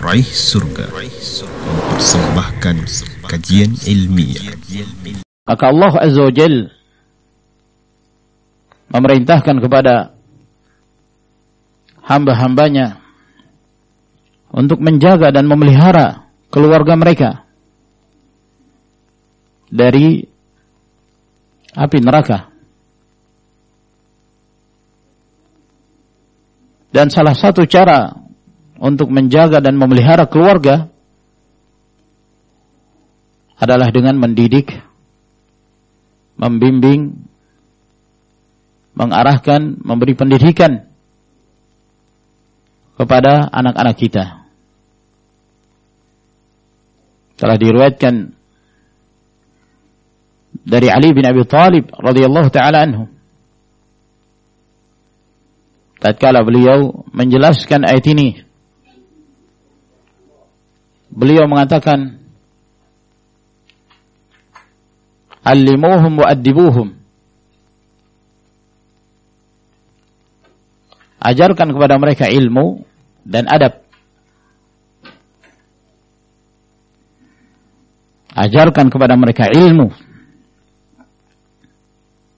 Raih Surga mempersembahkan kajian ilmiah. Maka Allah Azza wa Jalla memerintahkan kepada hamba-hambanya untuk menjaga dan memelihara keluarga mereka dari api neraka. Dan salah satu cara untuk menjaga dan memelihara keluarga adalah dengan mendidik, membimbing, mengarahkan, memberi pendidikan kepada anak-anak kita. Telah diriwayatkan dari Ali bin Abi Thalib radhiyallahu taala anhu, tatkala beliau menjelaskan ayat ini, beliau mengatakan, "Allimuhum wa addibuhum." Ajarkan kepada mereka ilmu dan adab. Ajarkan kepada mereka ilmu,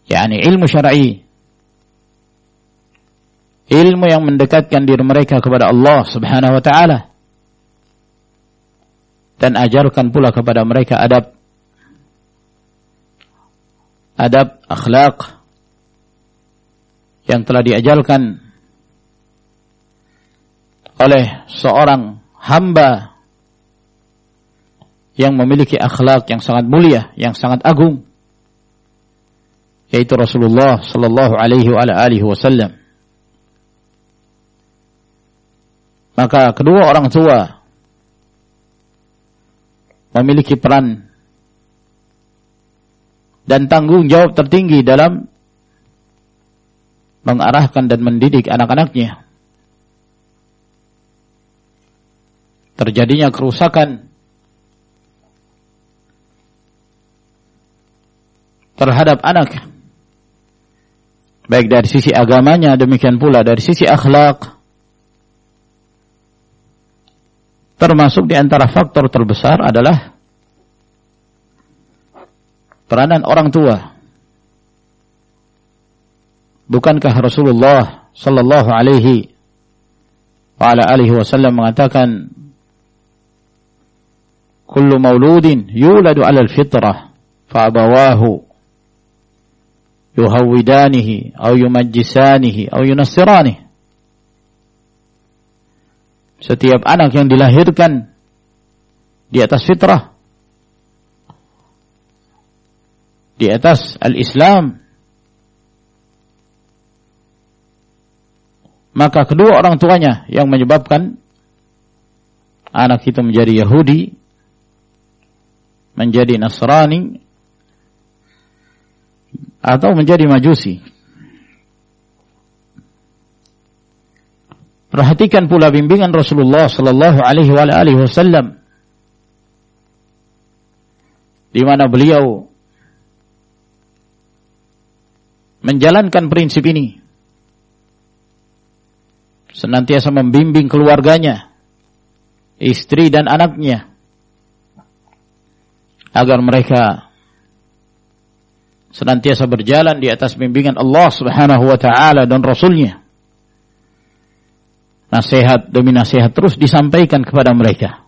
yakni ilmu syar'i, ilmu yang mendekatkan diri mereka kepada Allah Subhanahu wa taala, dan ajarkan pula kepada mereka adab, akhlak yang telah diajarkan oleh seorang hamba yang memiliki akhlak yang sangat mulia, yang sangat agung, yaitu Rasulullah sallallahu alaihi wa alihi wasallam. Maka kedua orang tua memiliki peran dan tanggung jawab tertinggi dalam mengarahkan dan mendidik anak-anaknya. Terjadinya kerusakan terhadap anak, baik dari sisi agamanya, demikian pula dari sisi akhlak. Termasuk di antara faktor terbesar adalah peranan orang tua. Bukankah Rasulullah sallallahu alaihi wa ala alihi wasallam mengatakan, "Kullu mauludin yuladu 'alal fitrah, fa abawahu yuhawwidanihi aw yumajjisanihi aw yunassiranihi." Setiap anak yang dilahirkan di atas fitrah, di atas al-Islam, maka kedua orang tuanya yang menyebabkan anak itu menjadi Yahudi, menjadi Nasrani, atau menjadi Majusi. Perhatikan pula bimbingan Rasulullah sallallahu alaihi wa alihi wasallam, di mana beliau menjalankan prinsip ini, senantiasa membimbing keluarganya, istri dan anaknya, agar mereka senantiasa berjalan di atas bimbingan Allah Subhanahu wa taala dan Rasulnya. Nasihat demi nasihat terus disampaikan kepada mereka,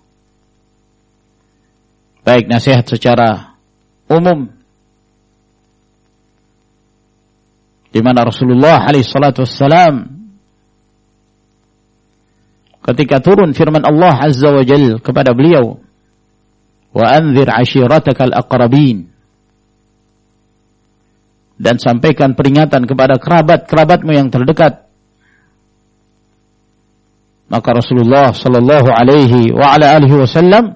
baik nasihat secara umum, di mana Rasulullah alaihi salatu wassalam ketika turun firman Allah Azza wa Jalla kepada beliau, "Wa anzir ashiratakal aqrabin," dan sampaikan peringatan kepada kerabat-kerabatmu yang terdekat. Maka Rasulullah sallallahu alaihi wa ala alihi wasallam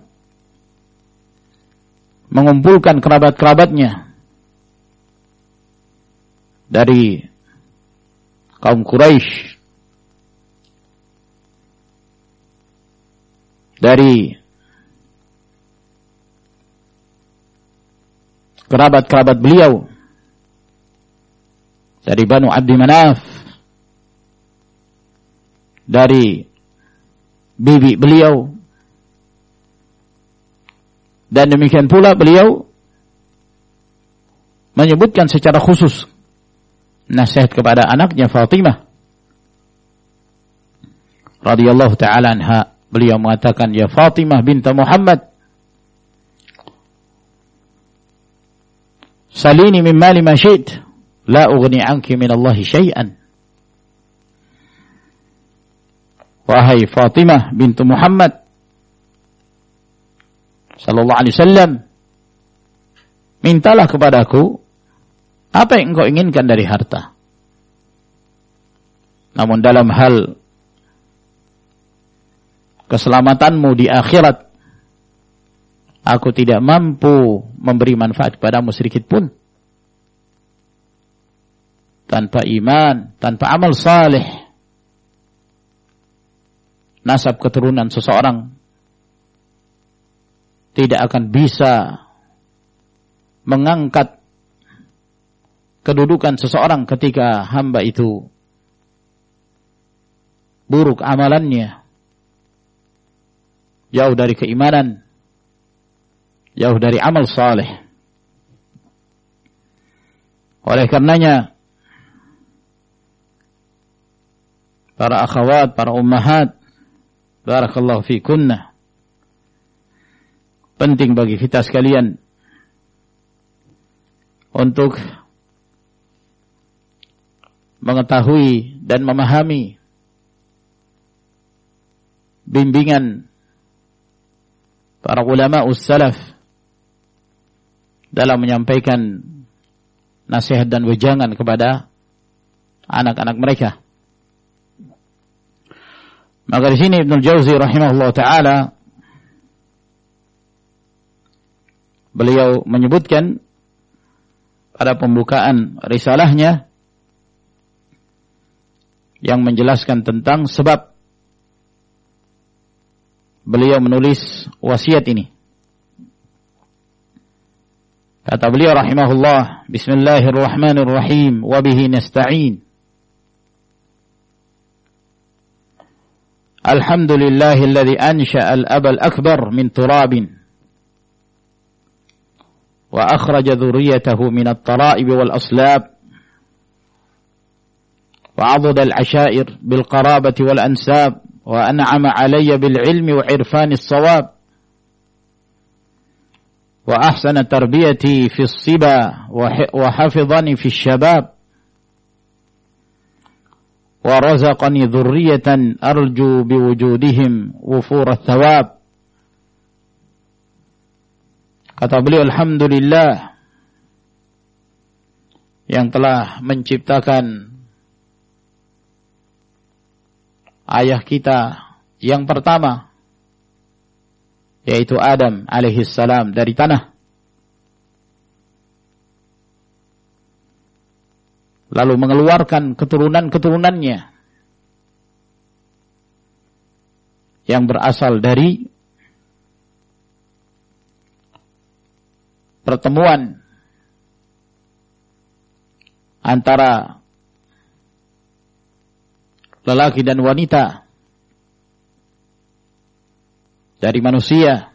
mengumpulkan kerabat-kerabatnya dari kaum Quraisy, dari kerabat-kerabat beliau, dari Banu Abdi Manaf, dari bibi beliau, Dan demikian pula beliau menyebutkan secara khusus nasihat kepada anaknya Fatimah radhiyallahu ta'ala anha. Beliau mengatakan, ya Fatimah binta Muhammad, salini min mali ma syi'ti, la ughni anki min Allahi syai'an. Wahai Fatimah bintu Muhammad sallallahu alaihi wasallam, mintalah kepadaku apa yang engkau inginkan dari harta. Namun dalam hal keselamatanmu di akhirat, aku tidak mampu memberi manfaat kepadamu sedikit pun. Tanpa iman, tanpa amal saleh, nasab keturunan seseorang tidak akan bisa mengangkat kedudukan seseorang ketika hamba itu buruk amalannya, jauh dari keimanan, jauh dari amal saleh. Oleh karenanya, para akhwat, para ummahat, barakallahu fikunna, penting bagi kita sekalian untuk mengetahui dan memahami bimbingan para ulama ussalaf dalam menyampaikan nasihat dan wejangan kepada anak-anak mereka. Maka di sini Ibnu Jauzi rahimahullah taala beliau menyebutkan pada pembukaan risalahnya yang menjelaskan tentang sebab beliau menulis wasiat ini. Kata beliau rahimahullah, bismillahirrahmanirrahim, wa bihi nasta'in. Alhamdulillahilladzi ansha'a al-aba al-akbar min turabin wa akhraja dhurriyyatahu min at-tara'ib wal aslab wa 'adada al-'ashair bil qarabati wal ansab wa an'ama 'alayya bil 'ilmi wa 'irfani as-shawab wa ahsana tarbiyati fi as-siba wa hafidhani fi asy-syabab wa razaqani dhurriyatan arju biwujudihim wufur ath-thawab. Kata beliau, alhamdulillah yang telah menciptakan ayah kita yang pertama, yaitu Adam alaihissalam, dari tanah. Lalu mengeluarkan keturunan-keturunannya yang berasal dari pertemuan antara lelaki dan wanita dari manusia.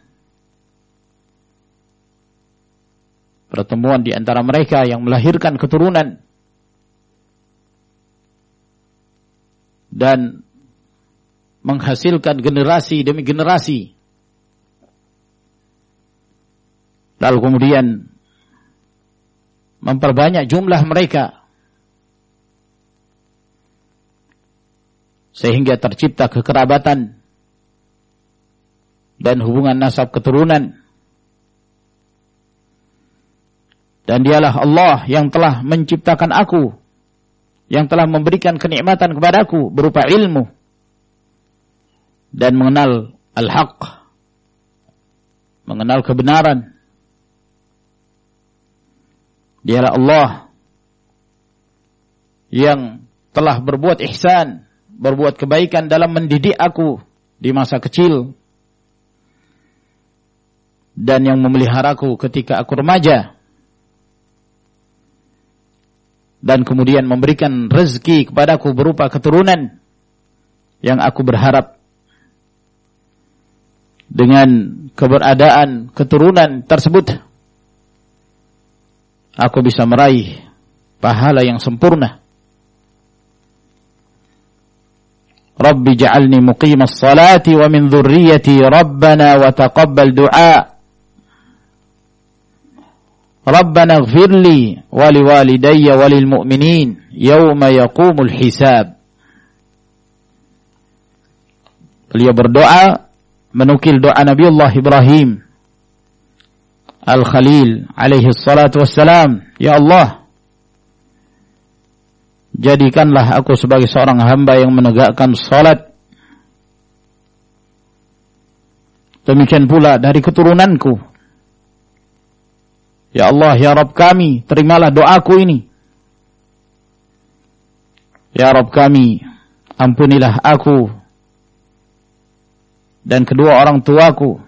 Pertemuan di antara mereka yang melahirkan keturunan dan menghasilkan generasi demi generasi. Lalu kemudian memperbanyak jumlah mereka sehingga tercipta kekerabatan dan hubungan nasab keturunan. Dan dialah Allah yang telah menciptakan aku, yang telah memberikan kenikmatan kepadaku berupa ilmu dan mengenal al-haq, mengenal kebenaran. Dialah Allah yang telah berbuat ihsan, berbuat kebaikan dalam mendidik aku di masa kecil dan yang memeliharaku ketika aku remaja, dan kemudian memberikan rezeki kepadaku berupa keturunan yang aku berharap dengan keberadaan keturunan tersebut, aku bisa meraih pahala yang sempurna. Rabbi ja'alni muqimas salati wa min dhurriyyati rabbana wa taqabbal du'a. Rabbana ighfirli wa liwalidayya wa lil mu'minin yawma yaqumul hisab. Beliau berdoa menukil doa Nabiullah Ibrahim Al-Khalil alaihi salatu wassalam, ya Allah, jadikanlah aku sebagai seorang hamba yang menegakkan salat. Demikian pula dari keturunanku. Ya Allah, ya Rabb kami, terimalah doaku ini. Ya Rabb kami, ampunilah aku dan kedua orang tuaku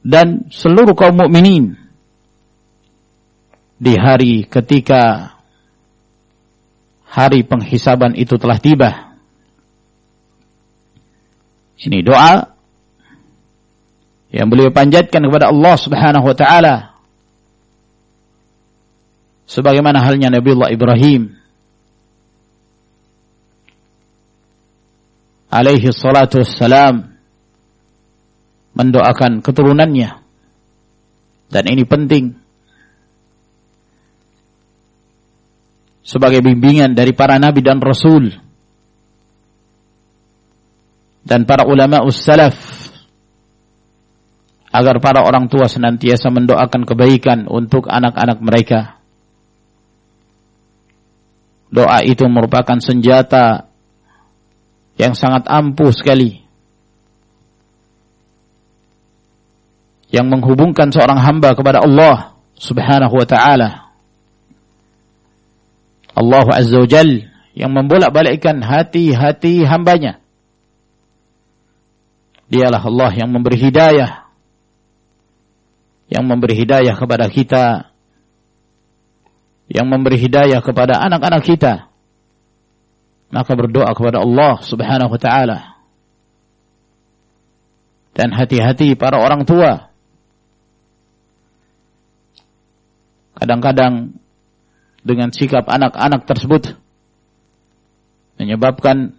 dan seluruh kaum mukminin di hari ketika hari penghisaban itu telah tiba. Ini doa yang beliau panjatkan kepada Allah Subhanahu wa taala, sebagaimana halnya Nabiullah Ibrahim alaihi salatu wassalam mendoakan keturunannya. Dan ini penting sebagai bimbingan dari para nabi dan rasul dan para ulama ussalaf, agar para orang tua senantiasa mendoakan kebaikan untuk anak-anak mereka. Doa itu merupakan senjata yang sangat ampuh sekali, yang menghubungkan seorang hamba kepada Allah Subhanahu wa ta'ala. Allah Azza wa Jal yang membolak-balikkan hati-hati hambanya. Dialah Allah yang memberi hidayah, yang memberi hidayah kepada kita, yang memberi hidayah kepada anak-anak kita. Maka berdoa kepada Allah Subhanahu wa ta'ala. Dan hati-hati para orang tua. Kadang-kadang dengan sikap anak-anak tersebut menyebabkan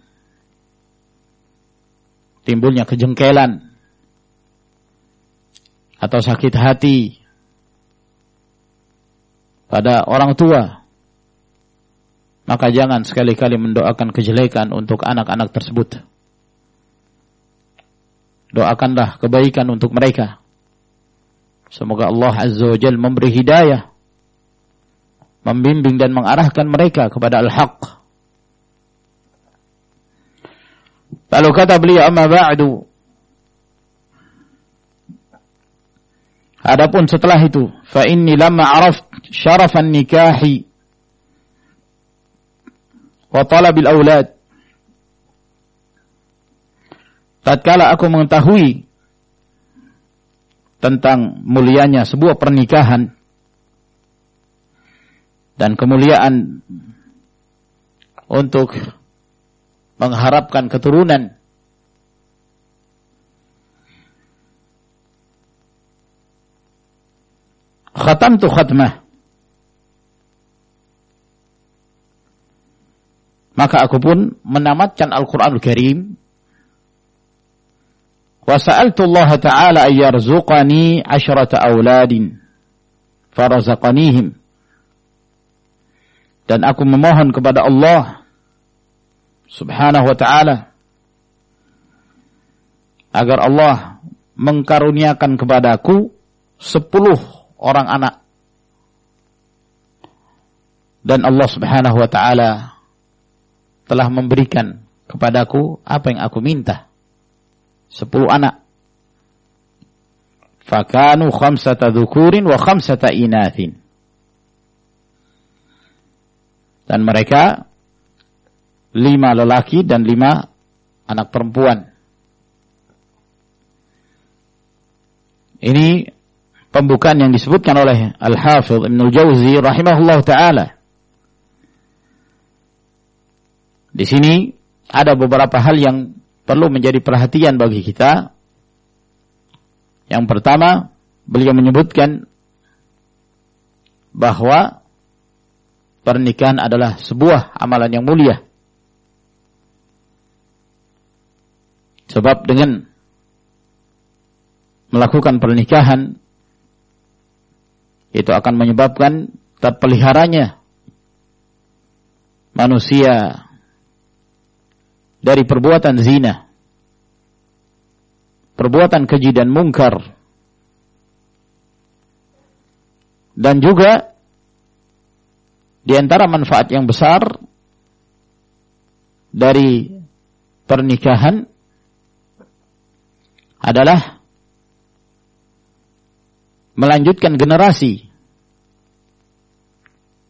timbulnya kejengkelan atau sakit hati pada orang tua. Maka jangan sekali-kali mendoakan kejelekan untuk anak-anak tersebut. Doakanlah kebaikan untuk mereka. Semoga Allah Azza wa Jalla memberi hidayah, membimbing dan mengarahkan mereka kepada al-haq. Lalu kata beliau, amma ba'du, adapun setelah itu, fa inni lamma araftu syarafan nikahi wa talabil aulad, tatkala aku mengetahui tentang mulianya sebuah pernikahan dan kemuliaan untuk mengharapkan keturunan, khatamtu khatmah, maka aku pun menamatkan Al-Quranul Karim. Wa sa'altu Allah Ta'ala an yarzuqani 10 auladin farazaqanihim, dan aku memohon kepada Allah Subhanahu wa ta'ala agar Allah mengkaruniakan kepadaku 10 orang anak. Dan Allah Subhanahu wa ta'ala telah memberikan kepadaku apa yang aku minta, 10 anak. Fakanu 5 dzukurin wa 5 inathin. Dan mereka 5 lelaki dan 5 anak perempuan. Ini pembukaan yang disebutkan oleh Al-Hafidh Ibnul Jauzi rahimahullah ta'ala. Di sini ada beberapa hal yang perlu menjadi perhatian bagi kita. Yang pertama, beliau menyebutkan bahwa pernikahan adalah sebuah amalan yang mulia. Sebab dengan melakukan pernikahan itu akan menyebabkan terpeliharanya manusia dari perbuatan zina, perbuatan keji dan mungkar, dan juga di antara manfaat yang besar dari pernikahan adalah melanjutkan generasi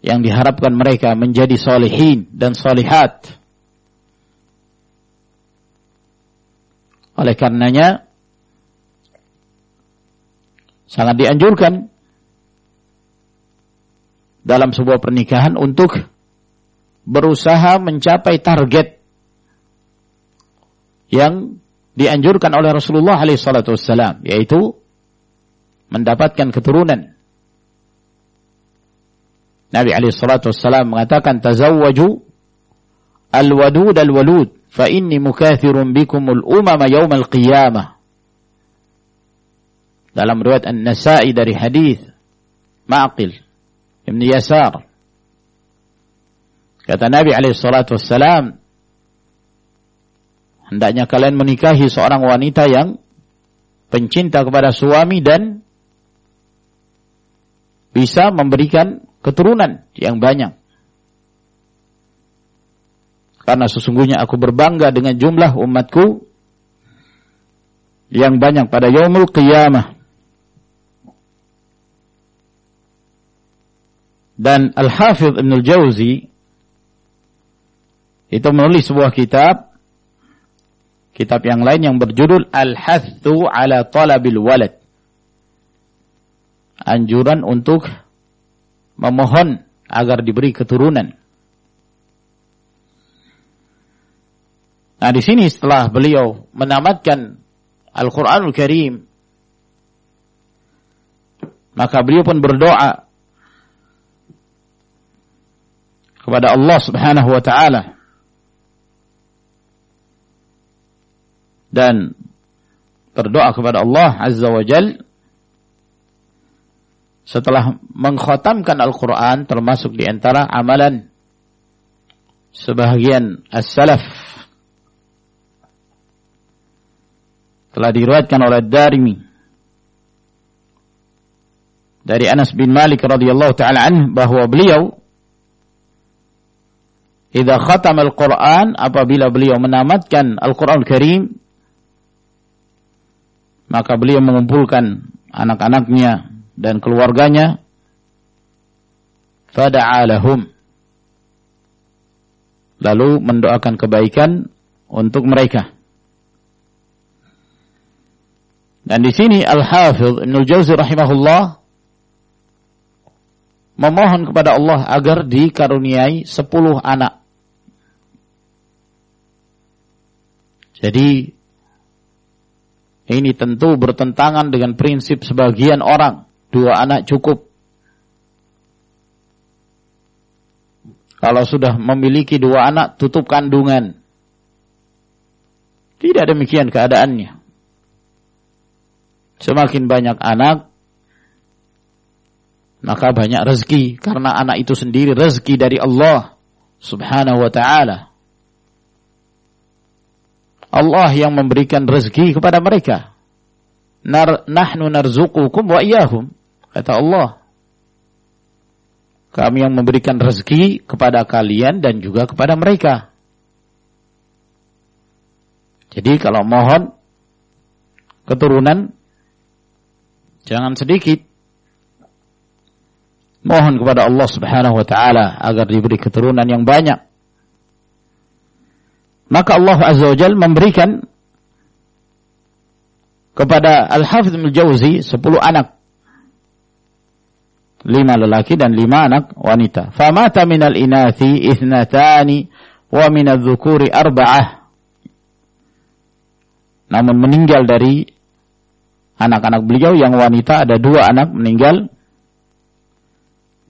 yang diharapkan mereka menjadi salihin dan salihat. Oleh karenanya sangat dianjurkan dalam sebuah pernikahan untuk berusaha mencapai target yang dianjurkan oleh Rasulullah SAW, yaitu mendapatkan keturunan. Nabi SAW mengatakan, tazawwaju al-wadud al-walud, fa inni mukathirun bikumul umama yawmal qiyamah. Dalam riwayat An-Nasa'i dari hadis Ma'qil Ibn Yasar, kata Nabi SAW, hendaknya kalian menikahi seorang wanita yang pencinta kepada suami dan bisa memberikan keturunan yang banyak. Karena sesungguhnya aku berbangga dengan jumlah umatku yang banyak pada yaumul qiyamah. Dan Al-Hafidh Ibn Al-Jawzi itu menulis sebuah kitab yang lain yang berjudul Al-Hathu ala Talabil Walad. Anjuran untuk memohon agar diberi keturunan. Nah, di sini setelah beliau menamatkan Al-Qur'anul Karim, maka beliau pun berdoa kepada Allah Subhanahu wa taala dan berdoa kepada Allah Azza wa Jalla setelah mengkhatamkan Al-Quran, termasuk di antara amalan sebahagian as-salaf. Telah diriwayatkan oleh Ad-Darimi dari Anas bin Malik radhiyallahu ta'ala anhu bahwa beliau idza khatama al-Quran, apabila beliau menamatkan Al-Quran Karim, maka beliau mengumpulkan anak-anaknya dan keluarganya, fada'a lahum, lalu mendoakan kebaikan untuk mereka. Dan di sini Al-Hafidh Ibn Al-Jawzi rahimahullah memohon kepada Allah agar dikaruniai 10 anak. Jadi ini tentu bertentangan dengan prinsip sebagian orang, 2 anak cukup. Kalau sudah memiliki 2 anak, tutup kandungan. Tidak demikian keadaannya. Semakin banyak anak, maka banyak rezeki. Karena anak itu sendiri rezeki dari Allah Subhanahu wa ta'ala. Allah yang memberikan rezeki kepada mereka. Nahnu narzuqukum wa iyyahum, kata Allah. Kami yang memberikan rezeki kepada kalian dan juga kepada mereka. Jadi kalau mohon keturunan, jangan sedikit. Mohon kepada Allah Subhanahu wa ta'ala agar diberi keturunan yang banyak. Maka Allah Azza wa Jalla memberikan kepada Al-Hafidh Ibn Al-Jawzi 10 anak. 5 lelaki dan 5 anak wanita. Famata minal inathi ithnatani wa minal dhukuri 4. namun meninggal dari anak-anak beliau. Yang wanita ada 2 anak meninggal,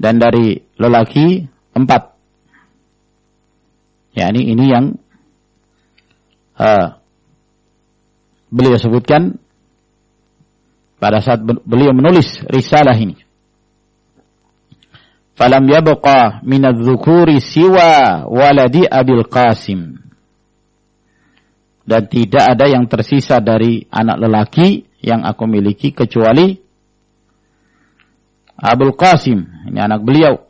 dan dari lelaki 4. Yani ini yang beliau sebutkan pada saat beliau menulis risalah ini. Falam yabqa min adh-dhukuri siwa waladi Abil Qasim. Dan tidak ada yang tersisa dari anak lelaki yang aku miliki kecuali Abul Qasim, ini anak beliau.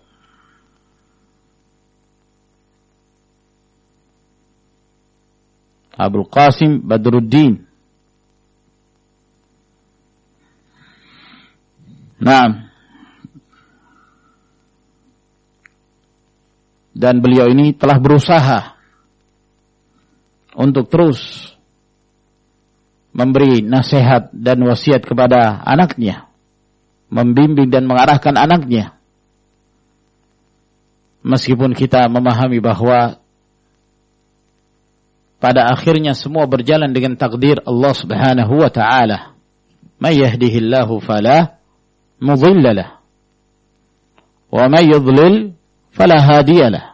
Abul Qasim Badruddin. Nah, dan beliau ini telah berusaha untuk terus memberi nasihat dan wasiat kepada anaknya, membimbing dan mengarahkan anaknya. Meskipun kita memahami bahwa pada akhirnya semua berjalan dengan takdir Allah Subhanahu wa taala. May yahdihillahu fala mudilla lah, wa may yudlil fala hadiya lah.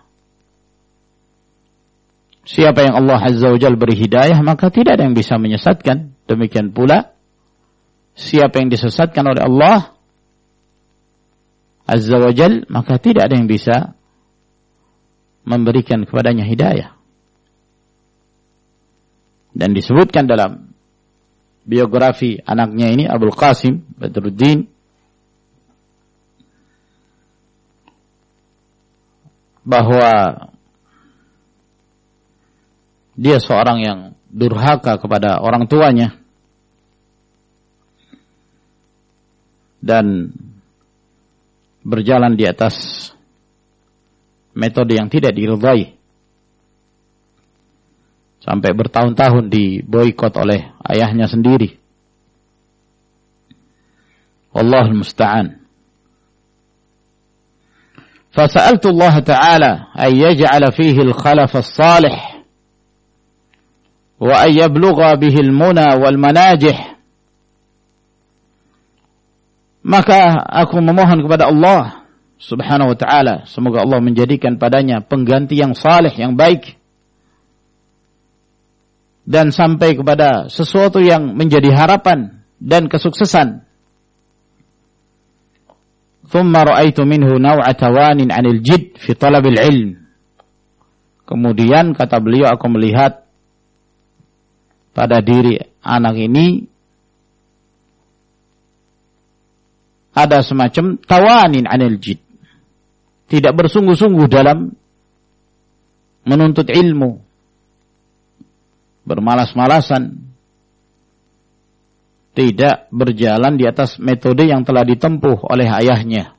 Siapa yang Allah Azza wa Jalla beri hidayah, maka tidak ada yang bisa menyesatkan. Demikian pula siapa yang disesatkan oleh Allah Azza wa Jalla, maka tidak ada yang bisa memberikan kepadanya hidayah. Dan disebutkan dalam biografi anaknya ini, Abul Qasim Badruddin, bahwa dia seorang yang durhaka kepada orang tuanya dan berjalan di atas metode yang tidak diridhai, sampai bertahun-tahun diboikot oleh ayahnya sendiri. Wallahul musta'an. Fasa'altu Allah Ta'ala ay yaj'ala fihi al-khalaf as-salih wa ay yablugha bihi al-muna wal manajih. Maka aku memohon kepada Allah Subhanahu wa ta'ala, semoga Allah menjadikan padanya pengganti yang saleh, yang baik, dan sampai kepada sesuatu yang menjadi harapan dan kesuksesan. Thumma ra'aitu minhu naw'a tawanin 'anil jidd fi talabil ilm. Kemudian kata beliau, aku melihat pada diri anak ini ada semacam tawanin 'anil jidd, tidak bersungguh-sungguh dalam menuntut ilmu, bermalas-malasan, tidak berjalan di atas metode yang telah ditempuh oleh ayahnya.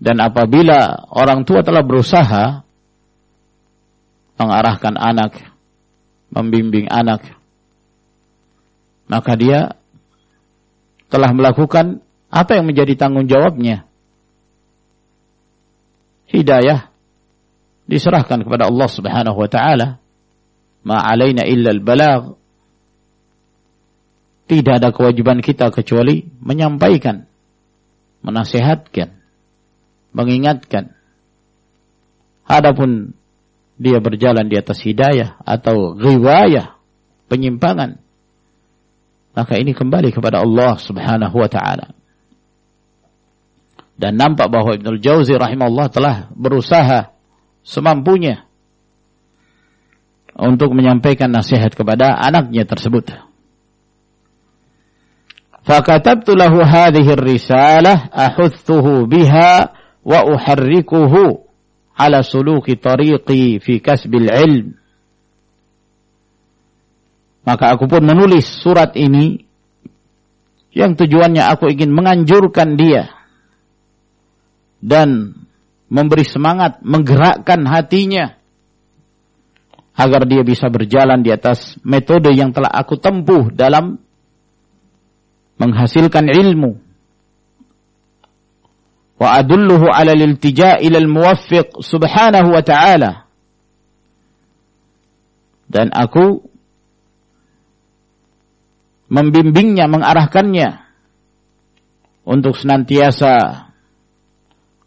Dan apabila orang tua telah berusaha mengarahkan anak, membimbing anak, maka dia telah melakukan apa yang menjadi tanggung jawabnya. Hidayah diserahkan kepada Allah Subhanahu wa ta'ala. Ma 'alaina illa al-balagh. Tidak ada kewajiban kita kecuali menyampaikan, menasihatkan, mengingatkan. Adapun dia berjalan di atas hidayah atau ghiwayah, penyimpangan, maka ini kembali kepada Allah Subhanahu wa ta'ala. Dan nampak bahwa Ibnul Jauzi rahimahullah telah berusaha semampunya untuk menyampaikan nasihat kepada anaknya tersebut. Fakatabtu lahu hadhihi ar-risalah ahuthuhu biha wa uharrikuhu ala suluki tariqi fi kasbil ilm. Maka aku pun menulis surat ini yang tujuannya aku ingin menganjurkan dia dan memberi semangat, menggerakkan hatinya agar dia bisa berjalan di atas metode yang telah aku tempuh dalam menghasilkan ilmu. Wa adulluhu ala al-iltija' ila al-muwaffiq subhanahu wa ta'ala. Dan aku membimbingnya, mengarahkannya untuk senantiasa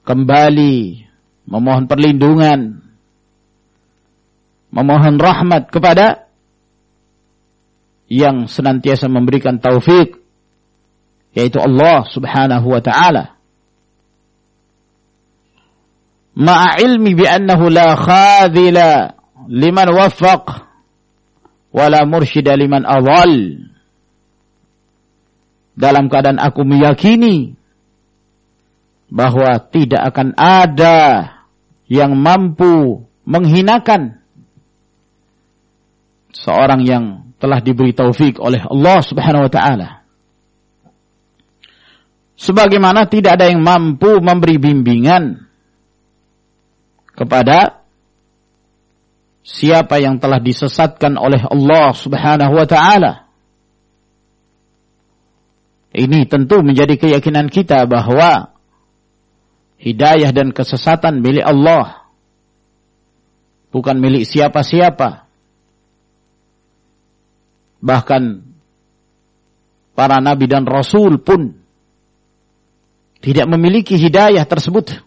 kembali memohon perlindungan, memohon rahmat kepada yang senantiasa memberikan taufik, yaitu Allah subhanahu wa ta'ala. Ma'a ilmi bi'annahu la khadhila liman waffaq wa la mursyida liman adhal. Dalam keadaan aku meyakini bahwa tidak akan ada yang mampu menghinakan seorang yang telah diberi taufik oleh Allah subhanahu wa ta'ala. Sebagaimana tidak ada yang mampu memberi bimbingan kepada siapa yang telah disesatkan oleh Allah subhanahu wa ta'ala. Ini tentu menjadi keyakinan kita bahwa hidayah dan kesesatan milik Allah, bukan milik siapa-siapa. Bahkan para nabi dan rasul pun tidak memiliki hidayah tersebut.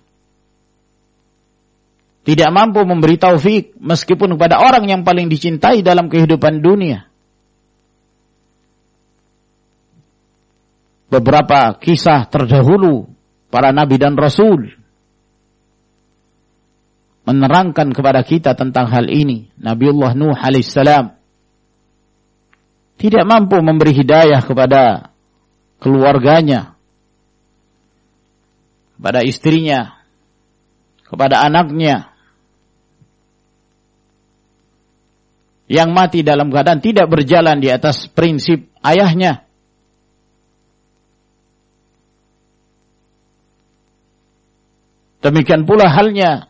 Tidak mampu memberi taufik meskipun kepada orang yang paling dicintai dalam kehidupan dunia. Beberapa kisah terdahulu para nabi dan rasul menerangkan kepada kita tentang hal ini. Nabiullah Nuh alaihissalam tidak mampu memberi hidayah kepada keluarganya, kepada istrinya, kepada anaknya yang mati dalam keadaan tidak berjalan di atas prinsip ayahnya. Demikian pula halnya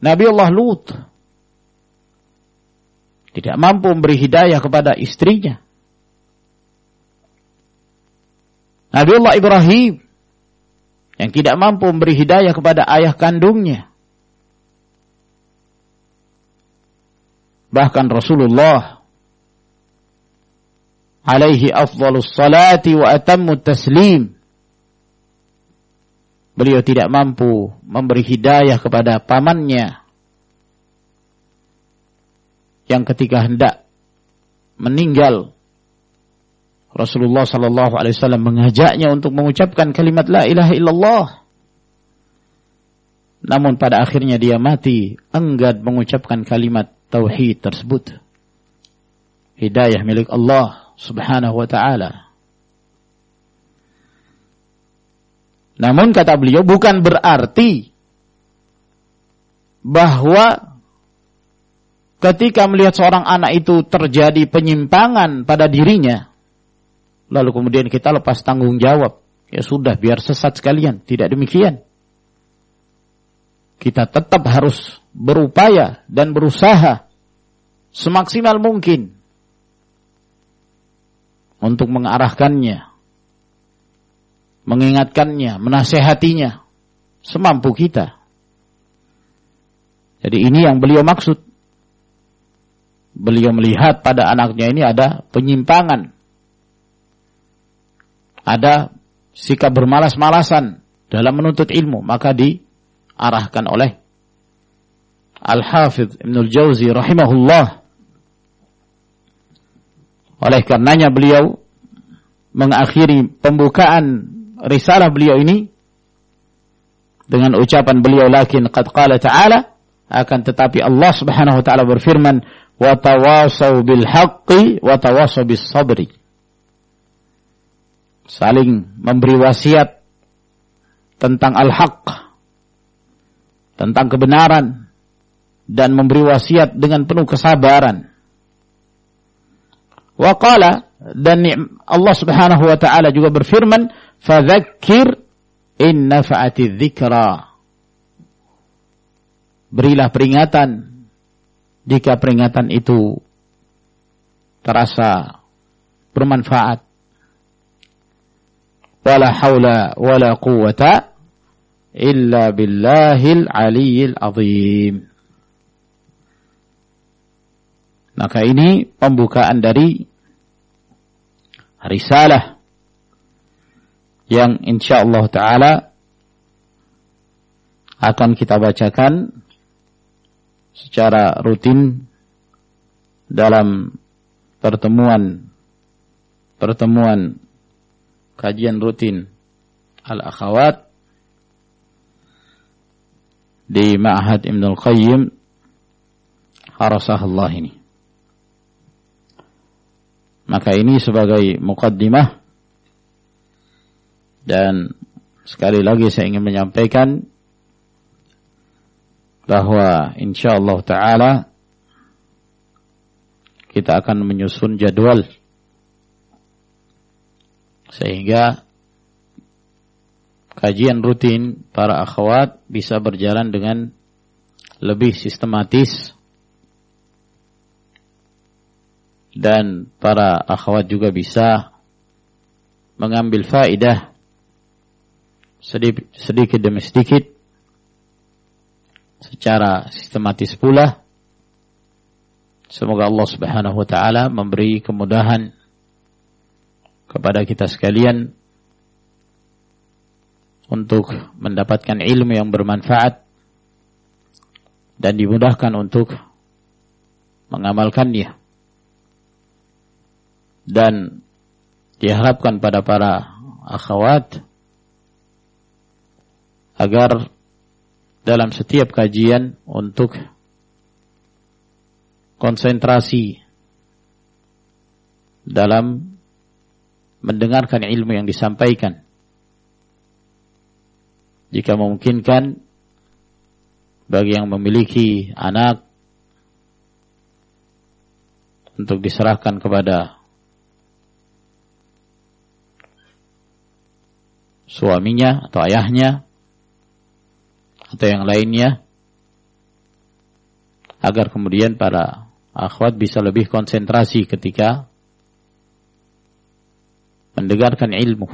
Nabiullah Lut tidak mampu memberi hidayah kepada istrinya. Nabiullah Ibrahim yang tidak mampu memberi hidayah kepada ayah kandungnya. Bahkan Rasulullah alaihi afdhalus salati wa atammut taslim, beliau tidak mampu memberi hidayah kepada pamannya yang ketika hendak meninggal, Rasulullah sallallahu alaihi wasallam mengajaknya untuk mengucapkan kalimat la ilaha illallah. Namun pada akhirnya dia mati enggan mengucapkan kalimat tauhid tersebut. Hidayah milik Allah subhanahu wa ta'ala. Namun kata beliau bukan berarti bahwa ketika melihat seorang anak itu terjadi penyimpangan pada dirinya, lalu kemudian kita lepas tanggung jawab. Ya sudah, biar sesat sekalian. Tidak demikian. Kita tetap harus berupaya dan berusaha semaksimal mungkin untuk mengarahkannya, mengingatkannya, menasehatinya semampu kita. Jadi ini yang beliau maksud. Beliau melihat pada anaknya ini ada penyimpangan, ada sikap bermalas-malasan dalam menuntut ilmu, maka diarahkan oleh Al-Hafidh Ibnul Jauzi rahimahullah. Oleh karenanya beliau mengakhiri pembukaan risalah beliau ini dengan ucapan beliau, lakin qad qala ta'ala, akan tetapi Allah subhanahu wa ta'ala berfirman, wa tawasaw bil haqqi wa tawasaw bis sabri. Saling memberi wasiat tentang al-haq, tentang kebenaran, dan memberi wasiat dengan penuh kesabaran. Wa qala, dan Allah subhanahu wa ta'ala juga berfirman, fadzakkir in nafa'ati dzikra. Berilah peringatan jika peringatan itu terasa bermanfaat. Wala haula wala quwwata illa billahil aliyyil azim. Maka ini pembukaan dari risalah yang insyaallah ta'ala akan kita bacakan secara rutin dalam pertemuan kajian rutin Al-Akhawat di Ma'had Ibnul Qayyim harasahullah ini. Maka ini sebagai muqaddimah, dan sekali lagi saya ingin menyampaikan bahwa insyaallah ta'ala kita akan menyusun jadwal sehingga kajian rutin para akhwat bisa berjalan dengan lebih sistematis, dan para akhwat juga bisa mengambil faedah sedikit demi sedikit secara sistematis pula. Semoga Allah Subhanahu wa taala memberi kemudahan kepada kita sekalian untuk mendapatkan ilmu yang bermanfaat dan dimudahkan untuk mengamalkannya. Dan diharapkan pada para akhwat agar dalam setiap kajian untuk konsentrasi dalam mendengarkan ilmu yang disampaikan. Jika memungkinkan bagi yang memiliki anak untuk diserahkan kepada suaminya atau ayahnya atau yang lainnya, agar kemudian para akhwat bisa lebih konsentrasi ketika mendengarkan ilmu.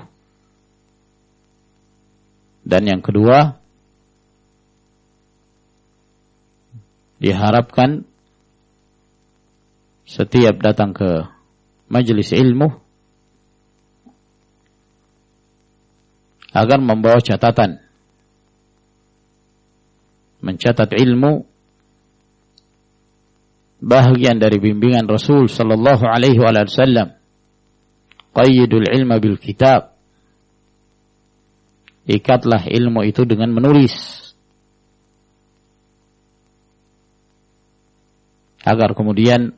Dan yang kedua, diharapkan setiap datang ke majelis ilmu agar membawa catatan, mencatat ilmu bahagian dari bimbingan Rasul sallallahu alaihi wasallam. Qayyidul ilma bil kitab. Ikatlah ilmu itu dengan menulis, agar kemudian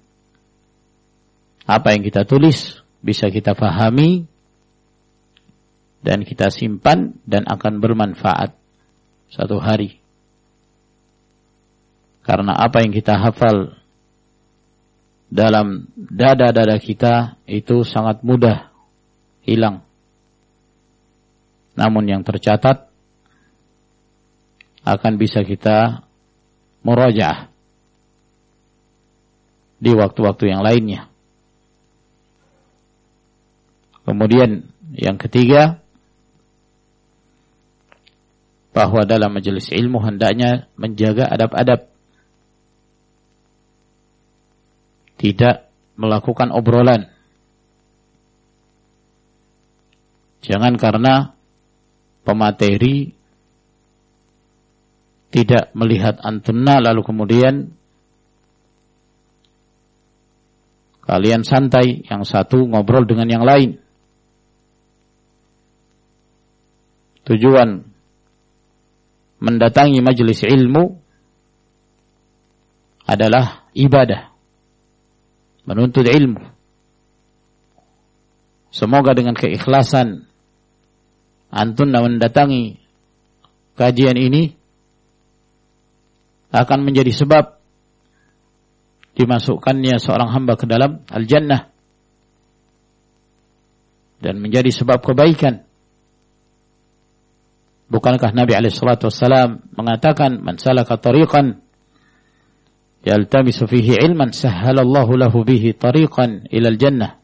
apa yang kita tulis bisa kita fahami dan kita simpan dan akan bermanfaat satu hari. Karena apa yang kita hafal dalam dada-dada kita itu sangat mudah hilang. Namun yang tercatat akan bisa kita murajaah di waktu-waktu yang lainnya. Kemudian yang ketiga, bahwa dalam majelis ilmu hendaknya menjaga adab-adab. Tidak melakukan obrolan. Jangan karena pemateri tidak melihat antunna lalu kemudian kalian santai, yang satu ngobrol dengan yang lain. Tujuan mendatangi majelis ilmu adalah ibadah, menuntut ilmu. Semoga dengan keikhlasan antum mendatangi kajian ini akan menjadi sebab dimasukkannya seorang hamba ke dalam al-jannah dan menjadi sebab kebaikan. Bukankah Nabi SAW mengatakan, man salaka tariqan yaltamisu fihi ilman sahhalallahu lahu bihi tariqan ilal jannah.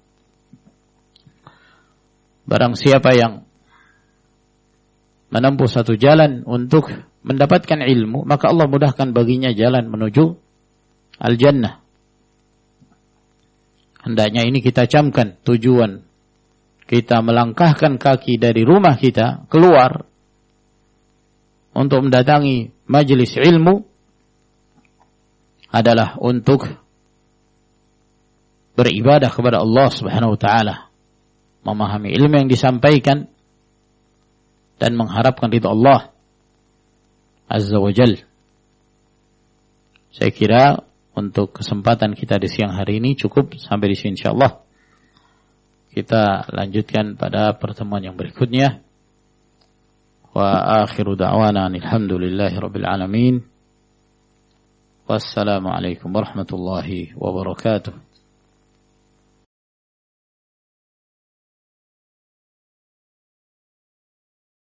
Barang siapa yang menempuh satu jalan untuk mendapatkan ilmu, maka Allah mudahkan baginya jalan menuju al-jannah. hendaknya ini kita camkan tujuan kita melangkahkan kaki dari rumah kita keluar untuk mendatangi majelis ilmu adalah untuk beribadah kepada Allah Subhanahu wa taala, memahami ilmu yang disampaikan dan mengharapkan ridha Allah Azza wa Jalla. Saya kira untuk kesempatan kita di siang hari ini cukup sampai di sini insyaallah. Kita lanjutkan pada pertemuan yang berikutnya. Wa akhiru da'wana alhamdulillahi rabbil alamin. Wassalamu alaikum warahmatullahi wabarakatuh.